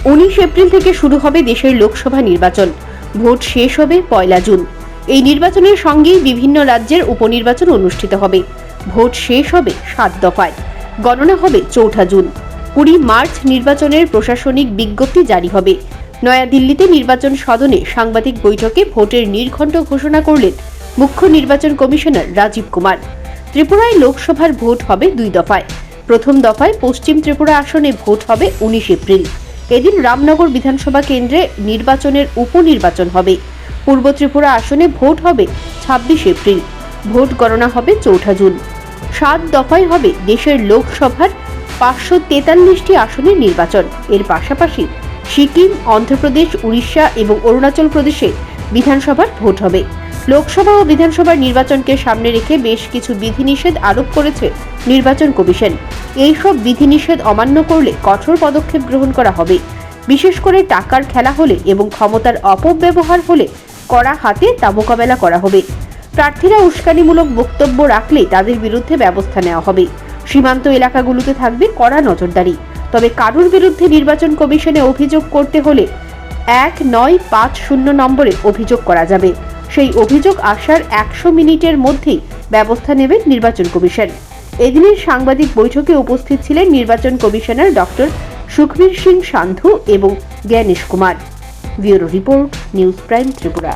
19 April থেকে শুরু হবে দেশের লোকসভা নির্বাচন। ভোট শেষ হবে 1 জুন। এই নির্বাচনের সঙ্গেই বিভিন্ন রাজ্যের উপনির্বাচন অনুষ্ঠিত হবে। ভোট শেষ হবে 7 দফায়। গণনা হবে 4 জুন। 20 মার্চ নির্বাচনের প্রশাসনিক বিজ্ঞপ্তি জারি হবে। নয়াদিল্লিতে নির্বাচন সদনে সাংবাদিক বৈঠকে ভোটের নির্ঘণ্ট ঘোষণা করলেন মুখ্য নির্বাচন কমিশনার রাজীব কুমার। ত্রিপুরায় লোকসভার ভোট হবে 2 দফায়। প্রথম দফায় পশ্চিম ত্রিপুরা আসনে ভোট হবে 19 এপ্রিল। এদিন রামনগর বিধানসভা কেন্দ্রে নির্বাচনের উপনির্বাচন হবে। পূর্ব ত্রিপুরা আসনে ভোট হবে 26 এপ্রিল। ভোট গণনা হবে 4 জুন। 7 দফায় হবে দেশের লোকসভার 543টি আসনের নির্বাচন। এর পাশাপাশি সিকিম, অন্ধ্রপ্রদেশ, উড়িষ্যা এবং অরুণাচল প্রদেশে বিধানসভার ভোট হবে। লোকসভা ও বিধানসভার নির্বাচনকে সামনে রেখে বেশ কিছু বিধিনিষেধ আরোপ করেছে নির্বাচন কমিশন। এইসব বিধিনিষেধ অমান্য করলে কঠোর পদক্ষেপ গ্রহণ করা হবে। বিশেষ করে টাকার খেলা হলে এবং ক্ষমতার অপব্যবহার হলে কড়া হাতে তা মোকাবেলা করা হবে। প্রার্থীরা উস্কানিমূলক বক্তব্য রাখলে তাদের বিরুদ্ধে ব্যবস্থা নেওয়া হবে। সীমান্ত এলাকাগুলোতে থাকবে কড়া নজরদারি। তবে কারোর বিরুদ্ধে নির্বাচন কমিশনে অভিযোগ করতে হলে 1950 নম্বরে অভিযোগ করা যাবে। সেই অভিযোগ আসার 100 মিনিটের মধ্যেই ব্যবস্থা নেবে নির্বাচন কমিশন। এদিনের সাংবাদিক বৈঠকে উপস্থিত ছিলেন নির্বাচন কমিশনার ডক্টর সুখবীর সিং সান্ধু এবং Gyanesh Kumar. Bureau report, news prime Tripura.